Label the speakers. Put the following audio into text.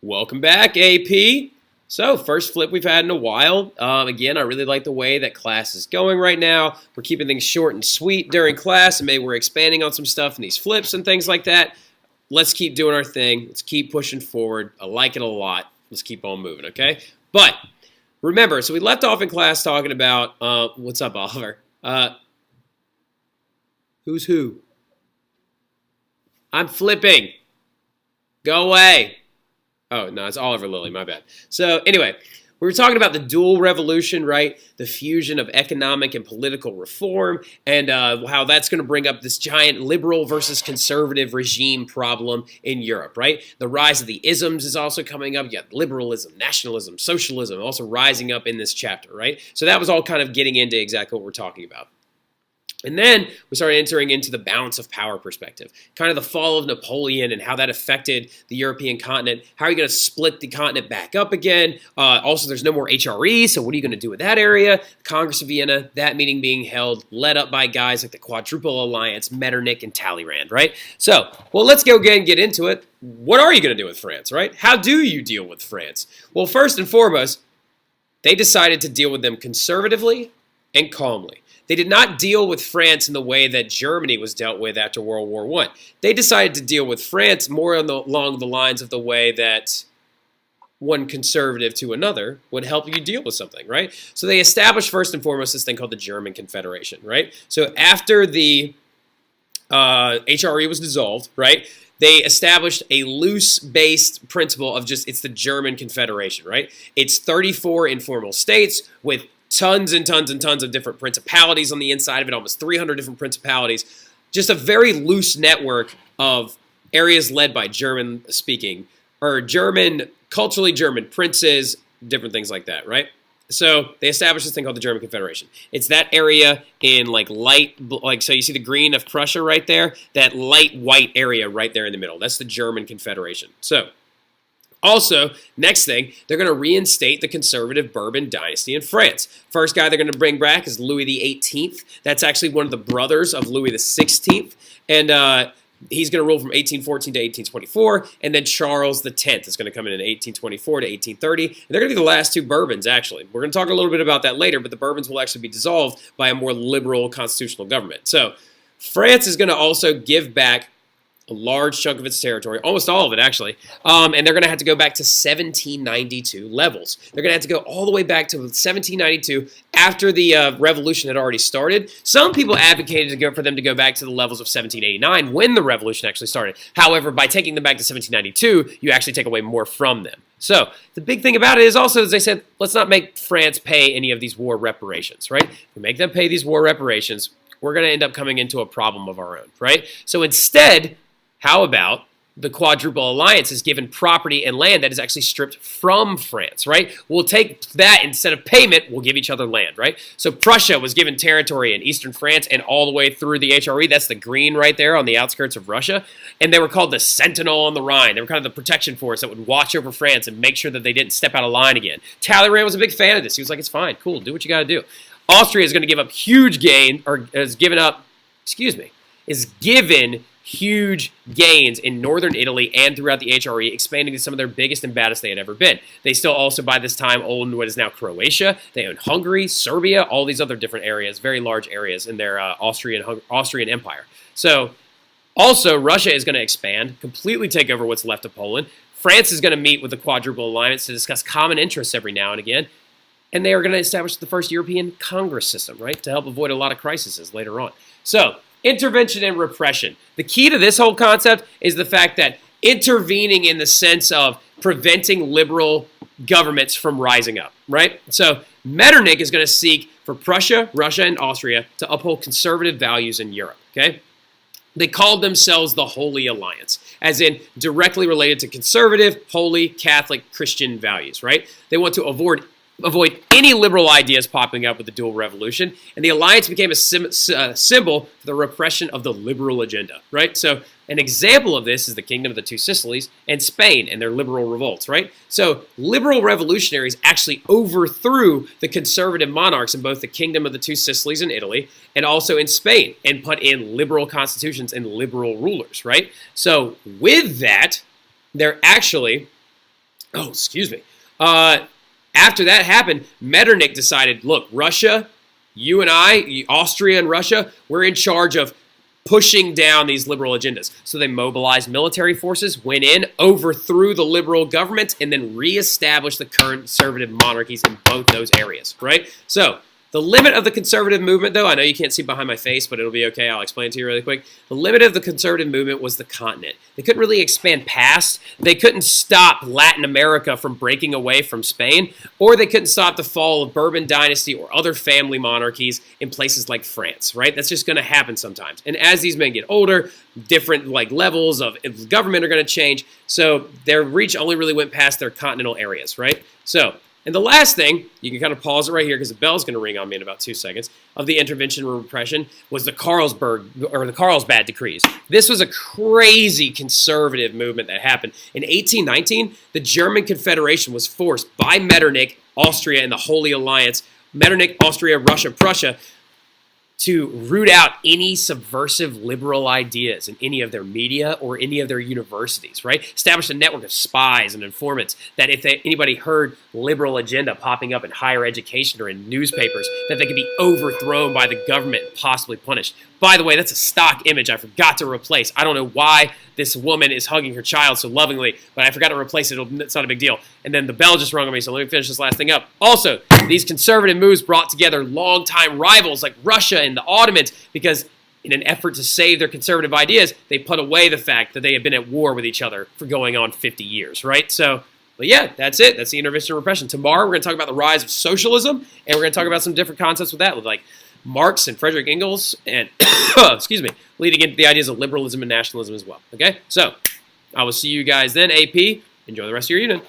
Speaker 1: Welcome back, AP. So, first flip we've had in a while. Again, I really like the way that class is going right now. We're keeping things short and sweet during class, and maybe we're expanding on some stuff in these flips and things like that. Let's keep doing our thing. Let's keep pushing forward. I like it a lot. Let's keep on moving, okay? But remember, so we left off in class talking about, what's up, Oliver? Who's who? I'm flipping. Go away. Oh, no, it's Oliver Lilly, my bad. So anyway, we were talking about the dual revolution, right? The fusion of economic and political reform and how that's going to bring up this giant liberal versus conservative regime problem in Europe, right? The rise of the isms is also coming up. You got liberalism, nationalism, socialism, also rising up in this chapter, right? So that was all kind of getting into exactly what we're talking about. And then we started entering into the balance of power perspective, kind of the fall of Napoleon and how that affected the European continent. How are you going to split the continent back up again? Also, there's no more HRE, so what are you going to do with that area? Congress of Vienna, that meeting being held, led up by guys like the Quadruple Alliance, Metternich, and Talleyrand, right? So, well, let's go again and get into it. What are you going to do with France, right? How do you deal with France? Well, first and foremost, they decided to deal with them conservatively and calmly. They did not deal with France in the way that Germany was dealt with after World War I. They decided to deal with France more along the lines of the way that one conservative to another would help you deal with something, right? So they established first and foremost this thing called the German Confederation, right? So after the HRE was dissolved, right, they established a loose-based principle of just it's the German Confederation, right? It's 34 informal states with tons and tons and tons of different principalities on the inside of it, almost 300 different principalities. Just a very loose network of areas led by German-speaking, or culturally German princes, different things like that, right? So they established this thing called the German Confederation. It's that area in so you see the green of Prussia right there, that light white area right there in the middle. That's the German Confederation. So also, next thing, they're going to reinstate the conservative Bourbon dynasty in France. First guy they're going to bring back is Louis XVIII. That's actually one of the brothers of Louis XVI. And he's going to rule from 1814 to 1824. And then Charles X is going to come in 1824 to 1830. And they're going to be the last two Bourbons, actually. We're going to talk a little bit about that later, but the Bourbons will actually be dissolved by a more liberal constitutional government. So France is going to also give back a large chunk of its territory, almost all of it actually, and they're going to have to go back to 1792 levels. They're going to have to go all the way back to 1792 after the revolution had already started. Some people advocated for them to go back to the levels of 1789 when the revolution actually started. However, by taking them back to 1792, you actually take away more from them. So the big thing about it is also, as they said, let's not make France pay any of these war reparations, right? If we make them pay these war reparations, we're going to end up coming into a problem of our own, right? So instead, how about the Quadruple Alliance is given property and land that is actually stripped from France, right? We'll take that instead of payment, we'll give each other land, right? So Prussia was given territory in eastern France and all the way through the HRE. That's the green right there on the outskirts of Russia. And they were called the Sentinel on the Rhine. They were kind of the protection force that would watch over France and make sure that they didn't step out of line again. Talleyrand was a big fan of this. He was like, it's fine, cool, do what you got to do. Austria is going to give up huge gain, or is given huge gains in northern Italy and throughout the HRE, expanding to some of their biggest and baddest they had ever been. They still also, by this time, owned what is now Croatia. They owned Hungary, Serbia, all these other different areas, very large areas in their Austrian Empire. So, also, Russia is going to expand, completely take over what's left of Poland. France is going to meet with the Quadruple Alliance to discuss common interests every now and again. And they are going to establish the first European Congress system, right, to help avoid a lot of crises later on. So, intervention and repression. The key to this whole concept is the fact that intervening in the sense of preventing liberal governments from rising up, right? So Metternich is going to seek for Prussia, Russia, and Austria to uphold conservative values in Europe, okay? They called themselves the Holy Alliance, as in directly related to conservative, holy, Catholic, Christian values, right? They want to avoid any liberal ideas popping up with the dual revolution, and the alliance became a symbol for the repression of the liberal agenda, right? So an example of this is the Kingdom of the Two Sicilies and Spain and their liberal revolts, right? So liberal revolutionaries actually overthrew the conservative monarchs in both the Kingdom of the Two Sicilies in Italy and also in Spain and put in liberal constitutions and liberal rulers, right? So with that, they're actually Oh, excuse me. After that happened, Metternich decided, look, Russia, you and I, Austria and Russia, we're in charge of pushing down these liberal agendas. So they mobilized military forces, went in, overthrew the liberal government, and then reestablished the current conservative monarchies in both those areas, right? So the limit of the conservative movement, though, I know you can't see behind my face, but it'll be okay. I'll explain it to you really quick. The limit of the conservative movement was the continent. They couldn't really expand past. They couldn't stop Latin America from breaking away from Spain, or they couldn't stop the fall of Bourbon dynasty or other family monarchies in places like France, right? That's just going to happen sometimes. And as these men get older, different levels of government are going to change. So their reach only really went past their continental areas, right? So, and the last thing, you can kind of pause it right here because the bell's going to ring on me in about 2 seconds, of the intervention and repression was the Carlsbad decrees. This was a crazy conservative movement that happened. In 1819, the German Confederation was forced by Metternich, Austria, and the Holy Alliance, Metternich, Austria, Russia, Prussia, to root out any subversive liberal ideas in any of their media or any of their universities, right? Establish a network of spies and informants that if anybody heard liberal agenda popping up in higher education or in newspapers, that they could be overthrown by the government and possibly punished. By the way, that's a stock image I forgot to replace. I don't know why this woman is hugging her child so lovingly, but I forgot to replace it. It's not a big deal. And then the bell just rung on me, so let me finish this last thing up. Also, these conservative moves brought together longtime rivals like Russia and the Ottomans because in an effort to save their conservative ideas, they put away the fact that they had been at war with each other for going on 50 years, right? So, but yeah, that's it. That's the intervention and repression. Tomorrow, we're going to talk about the rise of socialism, and we're going to talk about some different concepts with that, with like Marx and Frederick Engels, and excuse me, leading into the ideas of liberalism and nationalism as well. Okay, so I will see you guys then. AP, enjoy the rest of your evening.